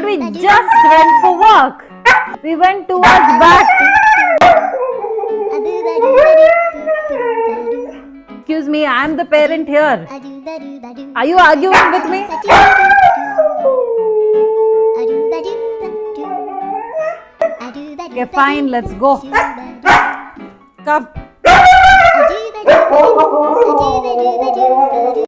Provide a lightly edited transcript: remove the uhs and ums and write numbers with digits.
we just went for walk. We went towards back. Excuse me, I am the parent here. Are you arguing with me? Okay, fine, let's go. Come.